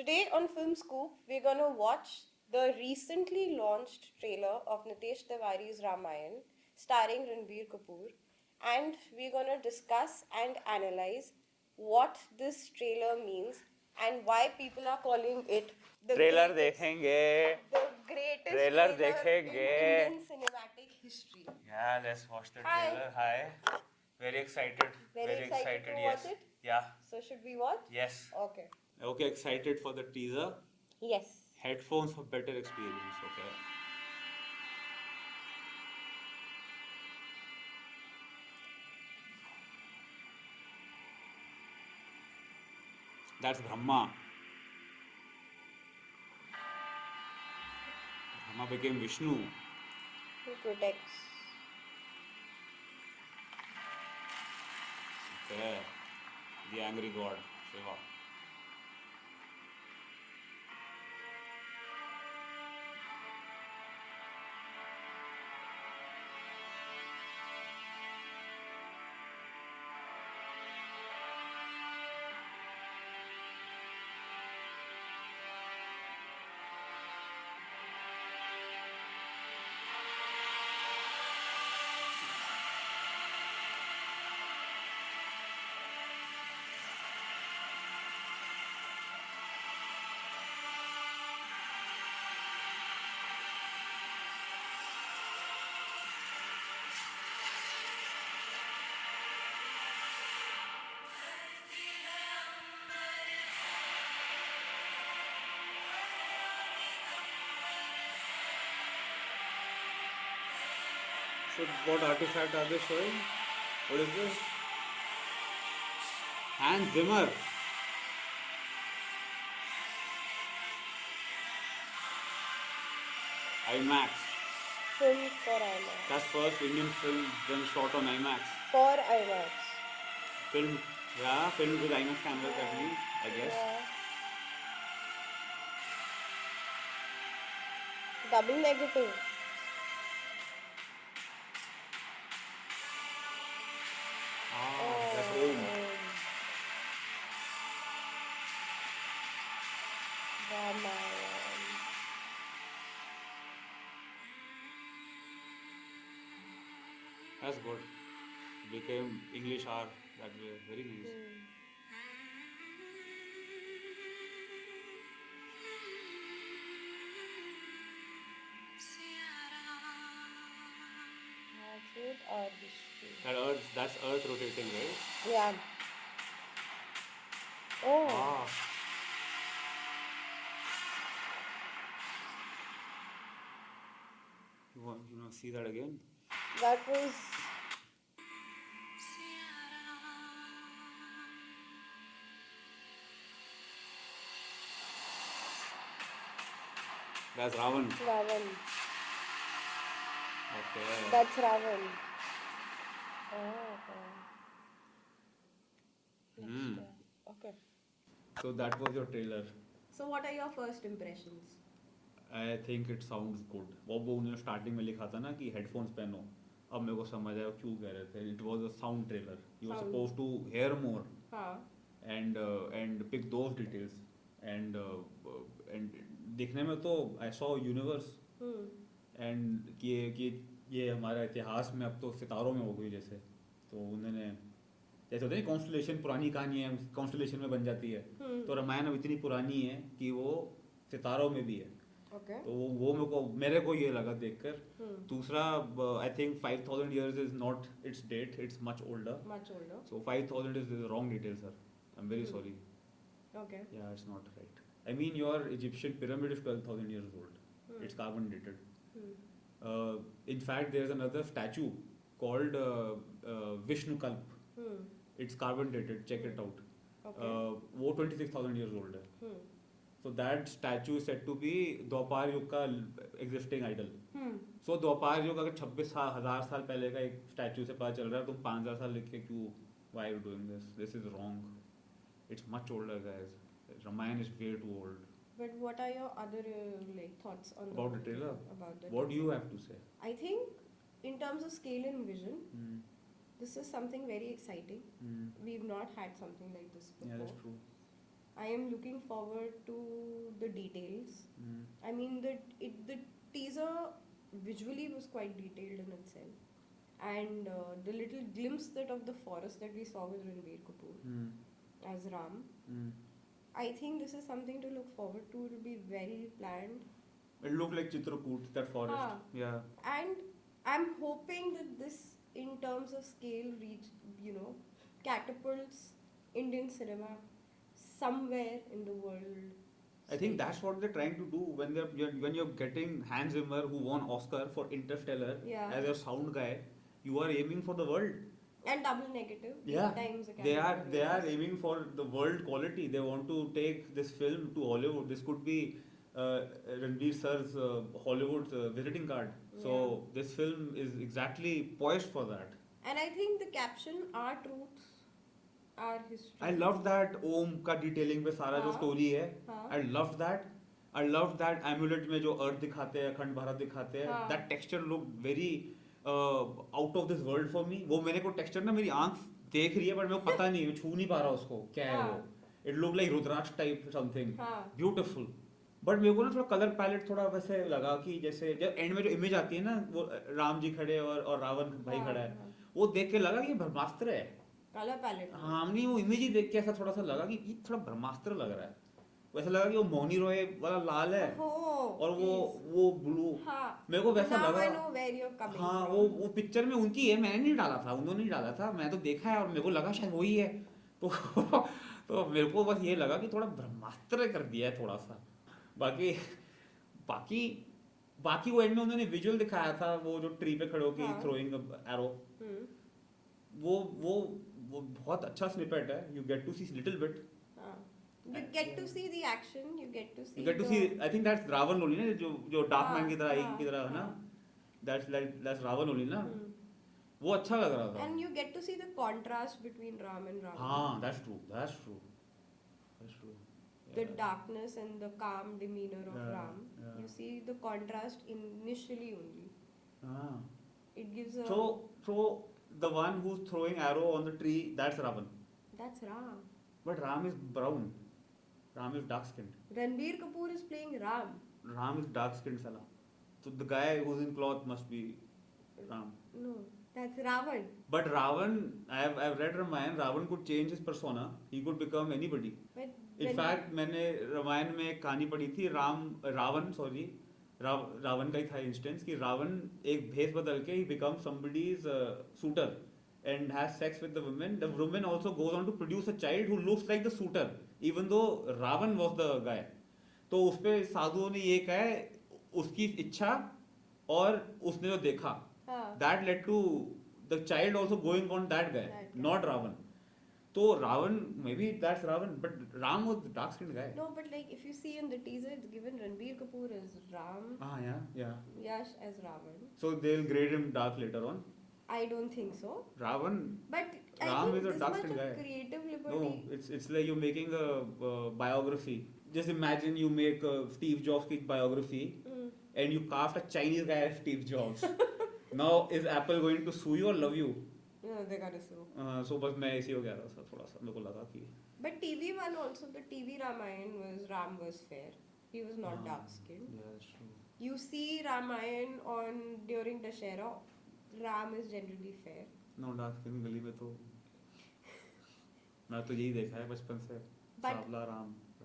Today on Film Scoop, we're gonna watch the recently launched trailer of Nitesh Tiwari's Ramayan, starring Ranbir Kapoor, and we're gonna discuss and analyze what this trailer means and why people are calling it the trailer greatest, देखेंगे the greatest trailer trailer देखेंगे in Indian cinematic history. Yeah, let's watch the Hi. trailer. Hi. Very excited. Very excited to yes. watch it? Yeah. So should we watch? Yes. Okay. Okay, excited for the teaser. Yes. Headphones for better experience. Okay. That's Brahma. Brahma became Vishnu. Who protects? Okay. The angry god, Shiva. So what artifact are they showing? What is this? Hans Zimmer. IMAX. Film for IMAX. That's first Indian film then shot on IMAX. For IMAX. Film, yeah, film with IMAX cameras that means, I guess. Yeah. Double negative. That's Om. Ramayan. That's good. Became English R that way. Very nice. That's it, our history. That's Earth rotating, right? Yeah. Oh. Ah. You want to see that again? That was. That's Ravan. Ravan. Okay. That's Ravan. Oh, okay. Next, okay. So that was your trailer. So what are your first impressions? I think it sounds good वो उन्होंने starting में लिखा था ना कि headphones पहनो अब मेरे को समझ आया क्यों कह रहे थे it was a sound trailer you are suppose to hear more and pick those details and देखने में तो आई सॉ यूनिवर्स एंड ये हमारा इतिहास में अब तो सितारों में हो गई जैसे तो उन्होंने जैसे होता है कॉन्स्टलेशन पुरानी कहानी है कॉन्स्टलेशन में बन जाती है तो रामायण अब इतनी पुरानी है कि वो सितारों में भी है तो वो मेरे को ये लगा देखकर दूसरा I think 5000 years is not its date it's much older so 5000 is the wrong detail sir I'm very sorry yeah it's not right I mean your Egyptian pyramid is 12,000 years old it's carbon dated in fact there's another statue called Vishnu Kalp it's carbon dated check it out वो 26,000 years old है So that statue is said to be द्वापर युग का existing idol. So द्वापर युग अगर 26,000 साल पहले का एक स्टैचू से पता चल रहा है तुम 5,000 साल लिख के क्यों why are you doing this? This is wrong. It's much older guys. Ramayana is way too old. But what are your other thoughts on about the trailer? About the what do you have to say? I think in terms of scale and vision, this is something very exciting. We've not had something like this before. Yeah, that's true. I am looking forward to the details. Hmm. I mean, the teaser visually was quite detailed in itself, and the little glimpse that of the forest that we saw with Ranbir Kapoor Hmm. as Ram. Hmm. I think this is something to look forward to. It will be very planned. It looked like Chitrakoot, that forest. Huh. Yeah. And I'm hoping that this, in terms of scale, you know, catapults Indian cinema somewhere in the world. I think stage. that's what they're trying to do when you're getting Hans Zimmer, who won Oscar for Interstellar, Yeah. as your sound guy. You are aiming for the world. And double negative. Yeah. 8 times They are Academy aiming for the world quality. They want to take this film to Hollywood. This could be uh, Ranveer sir's Hollywood visiting card. So this film is exactly poised for that. And I think the caption, "Our truths, our history." I love that Om का detailing पे सारा जो हाँ. story है. हाँ. I love that. I love that amulet में जो अर्थ दिखाते हैं, अखंड भारत दिखाते हैं. हाँ. That texture looked very out of this world for me. वो मेरे को texture ना मेरी आंख देख रही है but मेरे को पता नहीं, मैं छू नहीं पा रहा उसको क्या है वो. It looked like rudraksha type something. हाँ. Beautiful. बट मेरे को ना थोड़ा कलर पैलेट थोड़ा वैसे लगा कि जैसे जब एंड में जो इमेज आती है ना, वो राम जी खड़े और रावण भाई खड़ा है, वो देख के लगा कि ये ब्रह्मास्त्र है. Colour palette. हाँ, हमने वो इमेज ही देख के ऐसा थोड़ा सा लगा कि ये थोड़ा ब्रह्मास्त्र लग रहा है. वैसा लगा कि वो मौनी रॉय वाला लाल है और वो ब्लू. हाँ. मेरे को वैसा Now लगा. I know where you're coming हाँ, from. वो पिक्चर में उनकी है, मैंने नहीं डाला था, उन्होंने नहीं डाला था, मैं तो देखा है और मेरे को लगा शायद वही है. तो तो मेरे को बस ये लगा कि थोड़ा ब्रह्मास्त्र कर दिया है थोड़ा सा. बाकी बाकी बाकी वो एंड में उन्होंने विजुअल दिखाया था, वो जो ट्री पे खड़े होके हाँ. थ्रोइंग एरो, वो बहुत अच्छा स्निपेट है. You get to see little bit. You get to see the action. You get to see. You get to see. I think that's Ravan only ना, जो डार्क मैन की तरह हाँ, की तरह है ना. हाँ. That's Ravan only ना. वो अच्छा लग रहा था. And you get to see the contrast between Ram and Ravan. हाँ, that's true. That's true. That's true. The Yeah. darkness and the calm demeanor of Yeah, Ram. yeah. You see the contrast initially only. Ah. It gives a. So the one who's throwing arrow on the tree, that's Ravan. That's Ram. But Ram is brown. Ram is dark skinned. Ranbir Kapoor is playing Ram. Ram is dark skinned fella. So the guy who's in cloth must be Ram. No, that's Ravan. But Ravan, I've read Ramayan. Ravan could change his persona. He could become anybody. But In fact, मैंने रामायण में एक कहानी पढ़ी थी. रावण का ही था instance कि रावण एक भेष बदल के he becomes somebody's suitor and has sex with the woman. The woman also goes on to produce a child who looks like the suitor, even though Ravan was the guy. तो उस पे साधुओं ने ये कहा है, उसकी इच्छा और उसने जो देखा, हाँ. that led to the child also going on that guy, That guy. not Ravan. So Ravan, maybe that's Ravan, but Ram was the dark skinned guy. No, but like if you see in the teaser, it's given Ranbir Kapoor as Ram, Ah, yeah. Yash as Ravan. So they'll grade him dark later on. I don't think so. Ravan, But I Ram think is a this dark much skinned of guy. creative No, liberty. it's like you're making a biography. Just imagine you make Steve Jobs की biography and you cast a Chinese guy as Steve Jobs. Now is Apple going to sue you or love you? No, they gotta sue. So बस मैं इसी हो गया था थोड़ा सा, मेरे को लगा कि But TV one also, the TV Ramayan was Ram was fair. He was not dark skinned. Yeah, that's true. You see Ramayan on during Dashera, Ram is generally fair. No dark skin गली में तो मैं तो यही देखा है बचपन से. But- सावला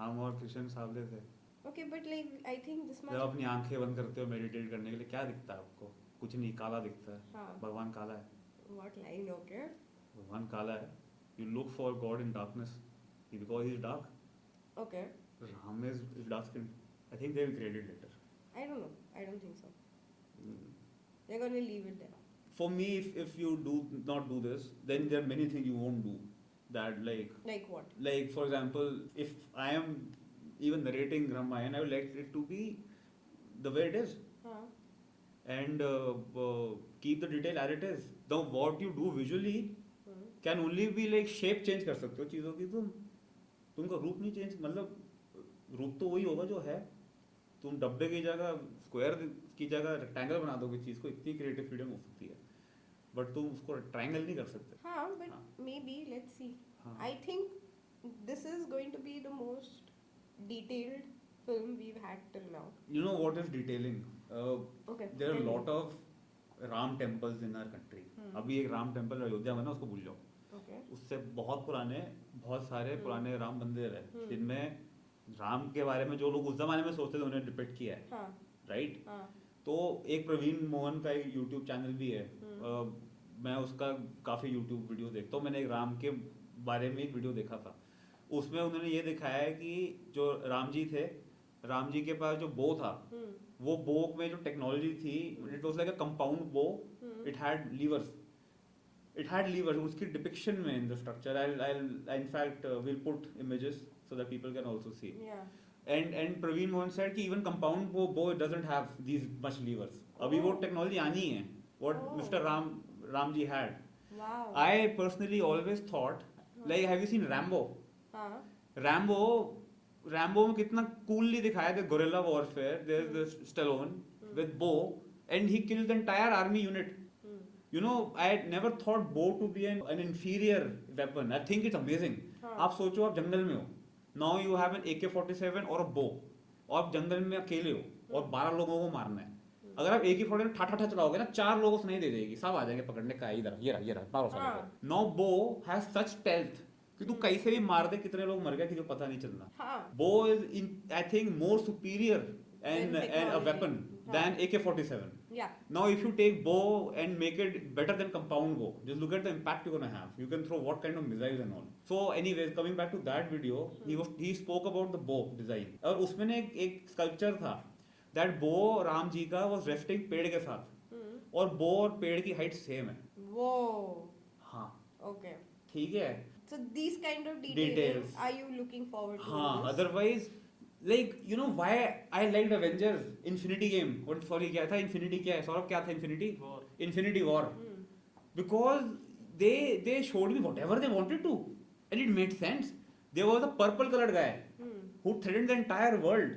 राम और कृष्ण सावले थे. Okay, but like I think this much. जब अपनी आंखें बंद करते हो मेडिटेट करने के लिए, क्या दिखता है आपको? कुछ नहीं, काला दिखता है. हाँ. भगवान काला है. What line? Okay. भगवान काला है. You look for God in darkness because he's dark. Okay. Ram is dark skinned. I think they'll grade it later. I don't know. I don't think so. Mm. They're gonna leave it there. For me, if you do not do this, then there are many things you won't do. That Like what? like for example, if I am even narrating Ramayana, I would like it to be the way it is. Huh? And keep the detail as it is. Now what you do visually can only be like shape change कर सकते हो चीज़ों की. तुमका रूप नहीं change, मतलब रूप तो वही होगा जो है. तुम डब्बे की जगह स्क्वायर की जगह रेक्टेंगल बना दोगे चीज़ को, इतनी क्रिएटिव फ्रीडम हो सकती है. बट तुम उसको ट्रायंगल नहीं कर सकते. हाँ, but हाँ. maybe let's see. हाँ. I think this is going to be the most detailed film we've had till now. You know what is detailing? Okay, There are a tell me. lot of Ram temples in our country. अभी एक Ram temple Ayodhya में ना, उसको भूल जाओ. Okay. उससे बहुत सारे पुराने राम मंदिर है जिनमें राम के बारे में जो लोग उस जमाने में सोचते थे उन्हें डिपिक्ट किया है. हाँ. राइट. हाँ. तो एक प्रवीण मोहन का एक यूट्यूब चैनल भी है. मैं उसका काफ़ी यूट्यूब वीडियो देखता हूँ. मैंने एक राम के बारे में एक वीडियो देखा था. उसमें उन्होंने ये दिखाया है कि जो राम जी थे, राम जी के पास जो बो था, वो बो में जो टेक्नोलॉजी थी, it was like a compound bow. It had levers. उसकी डिपिक्शन में in the structure I in fact will put images so that people can also see. And Praveen Mohan said कि even compound bow doesn't have these much levers. अभी वो technology आनी है. What Mr. Ram ji had. Wow. I personally always thought, like, have you seen Rambo? हाँ. Rambo में कितना coolly दिखाया the guerrilla warfare. There's this Stallone with bow and he killed the entire army unit. You know, I had never thought bow to be an inferior weapon. I think it's amazing. आप सोचो, आप जंगल में हो. Now you have an AK-47 और a bow. और आप जंगल में अकेले हो और 12 लोगों को मारना है. अगर आप AK-47 ठाठा चलाओगे ना, 4 लोगों से नहीं दे देगी, सब आ जाएंगे पकड़ने का. इधर ये रहा मारो साले. Now bow has such stealth कि तू कहीं से भी मार दे. कितने लोग मर गए कि जो पता नहीं चलना. Bow is I think more superior and a weapon than AK-47. Yeah. Now if you take bow and make it better than compound bow, just look at the impact you're gonna have. You can throw what kind of missiles and all. So anyways, coming back to that video, he spoke about the bow design. और उसमें ने एक sculpture था. That bow Ram ji का was resting पेड़ के साथ. और bow और पेड़ की height same है. Whoa. हाँ. Okay. ठीक है. So these kind of details are you looking forward to? हाँ. Otherwise, like, you know why I liked Avengers Infinity Game. Sorry, क्या था Infinity? क्या है सौरभ? क्या था Infinity? War. Infinity War. Because they showed me whatever they wanted to, and it made sense. There was a purple colored guy who threatened the entire world,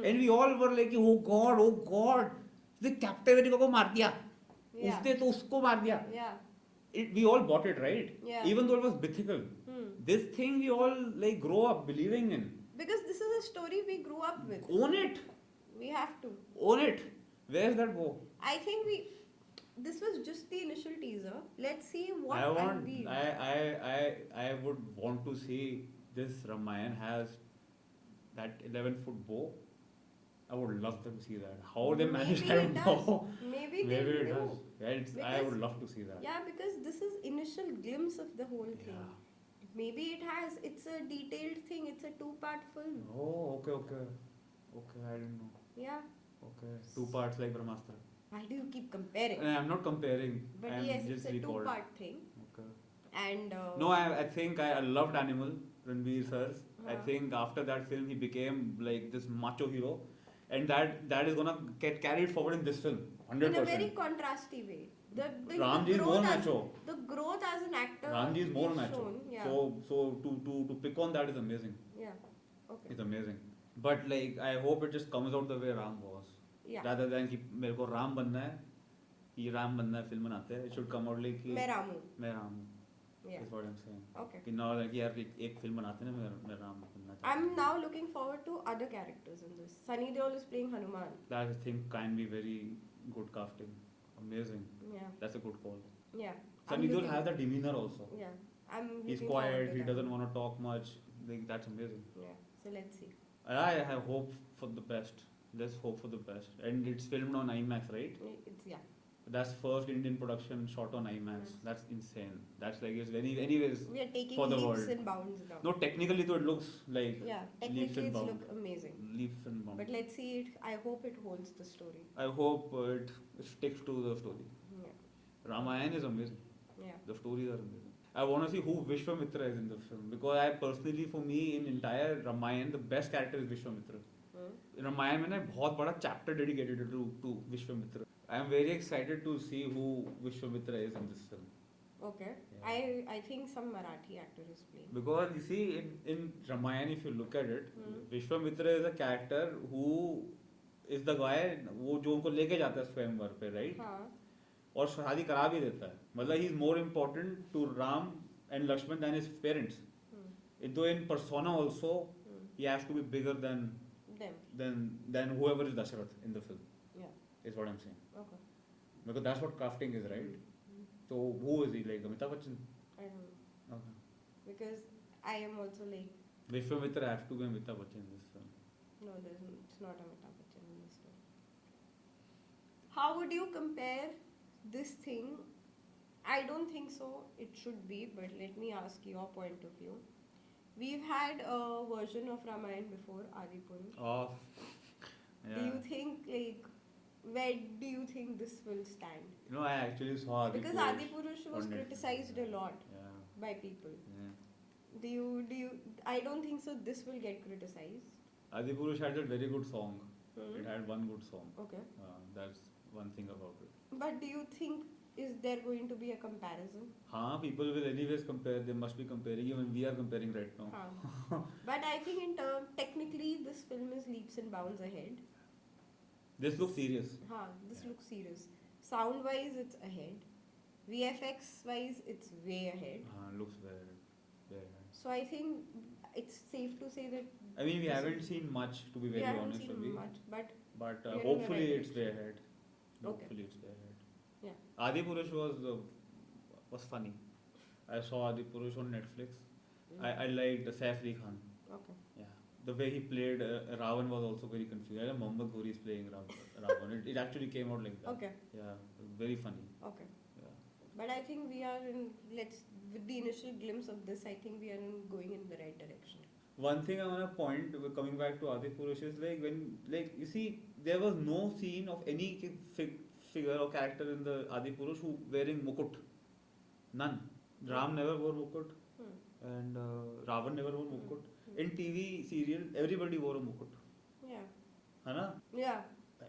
and we all were like, oh God, the Captain America को मार दिया. उसने तो उसको मार दिया. Yeah. We all bought it, right? Yeah. Even though it was mythical. This thing we all like grow up believing in. Because this is a story we grew up with. Own it. We have to. Own it. Where's that bow? I think this was just the initial teaser. Let's see what I would want to see this Ramayan has that 11-foot bow. I would love to see that. How they managed that bow. Maybe it does. Yeah, I would love to see that. Yeah, because this is initial glimpse of the whole thing. Maybe it's a detailed thing. It's a 2-part film. Oh, okay. I didn't know. Yeah. Okay. 2 parts like Brahmastra. Why do you keep comparing? I'm not comparing. But I'm yes, just it's a recalled. 2-part thing. Okay. And no, I think I loved Animal, Ranveer sir's. I think after that film he became like this macho hero, and that is gonna get carried forward in this film. 100%. In a very contrasty way. Ramji is more macho. The growth as an actor. Ramji is more macho. Shown, yeah. So to pick on that is amazing. Yeah. Okay. It's amazing. But like I hope it just comes out the way Ram was. Yeah. Rather than कि मेरे को राम बनना है, कि राम बनना है film बनाते हैं. It should come out like कि मैं राम हूँ. Yeah. That's what I'm saying. Okay. कि now like यार एक फिल्म बनाते हैं ना, मैं राम बनना चाहता हूँ. I'm now looking forward to other characters in this. Sunny Deol is playing Hanuman. That I think can be very good casting. Amazing. Yeah. That's a good call. Yeah. Sunny Deol has the demeanor also. Yeah. He's quiet. He doesn't want to talk much. Like that's amazing. Yeah. So let's see. I have hope for the best. Let's hope for the best. And it's filmed on IMAX, right? Yeah. That's first Indian production shot on IMAX. That's insane. That's like it's anyways we are taking for the leaps world. and bounds now. No, technically though it looks like technically it looks amazing. Leaps and bounds. But let's see it. I hope it holds the story. I hope it sticks to the story. Yeah. Ramayan is amazing. Yeah. The stories are amazing. I want to see who Vishwamitra is in the film because I personally, for me, in entire Ramayan, the best character is Vishwamitra. In Ramayan, मैंने बहुत बड़ा chapter dedicated to Vishwamitra. I am very excited to see who Vishwamitra is in this film. Okay. Yeah. I think some Marathi actor is playing. Because you see, in Ramayan, if you look at it, Vishwamitra is a character who is the guy वो जो उनको लेके जाता है स्वयंवर पे, right? हाँ. और शादी करा भी देता है. मतलब he is more important to Ram and Lakshman than his parents. though in persona also he has to be bigger than Them. whoever is Dasharath in the film. Yeah. Is what I'm saying. Okay. Because that's what crafting is, right? So who is he, like Amitabh Bachchan? I don't know. Okay. Because I am also like, Vishwamitra has to be Amitabh Bachchan in this film. no, it's not Amitabh Bachchan in this film. How would you compare this thing? I don't think so. It should be, but let me ask your point of view. We've had a version of Ramayana before, Adipurush. Oh, yeah. Do you think, like, where do you think this will stand? You know, I actually saw Adipurush. Because Adipurush was on Netflix. criticized a lot Yeah. by people. Yeah. Do you? I don't think so. This will get criticized. Adipurush had a very good song. It had one good song. Okay. That's one thing about it. But do you think is there going to be a comparison? People will anyways compare. They must be comparing. Even we are comparing right now. But I think in term technically this film is leaps and bounds ahead. This looks serious. This looks serious. Sound wise, it's ahead. VFX wise, it's way ahead. Looks very, very ahead. So I think it's safe to say that. I mean, we haven't seen much, to be very honest with you. We haven't seen much, but we are in the hopefully right it's way ahead. Okay. Hopefully it's way ahead. Yeah. Adipurush was funny. I saw Adipurush on Netflix. I liked Saif Ali Khan. Okay. Yeah. The way he played Ravan was also very confusing. I know Mohammad Ghori is playing Ravan. It actually came out like that. Okay. Yeah. Very funny. Okay. Yeah. But I think we are in, with the initial glimpse of this, I think we are going in the right direction. One thing I want to point, coming back to Adipurush, is you see, there was no scene of any figure or character in the Adipurush who wearing mukut. None. Ram never wore mukut, and Ravan never wore mukut. In TV serial, everybody wore a mukut. Yeah. है ना? Yeah.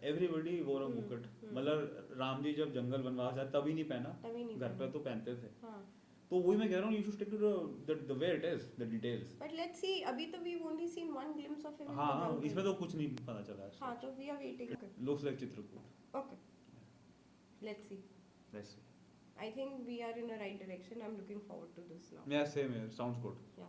Everybody wore a mukut. मतलब राम जी जब जंगल वनवास जाते तभी नहीं पहना. घर पे तो पहनते थे. तो वही मैं कह रहा हूँ, you should stick to the way it is, the details. But let's see, अभी तो we've only seen one glimpse of him. हाँ, इसमें तो कुछ नहीं पता चला है. हाँ, तो we are waiting. Looks like Chitrakoot. Okay. Let's see. Let's see. I think we are in a right direction. I'm looking forward to this now. Yeah, same here. Sounds good. Yeah.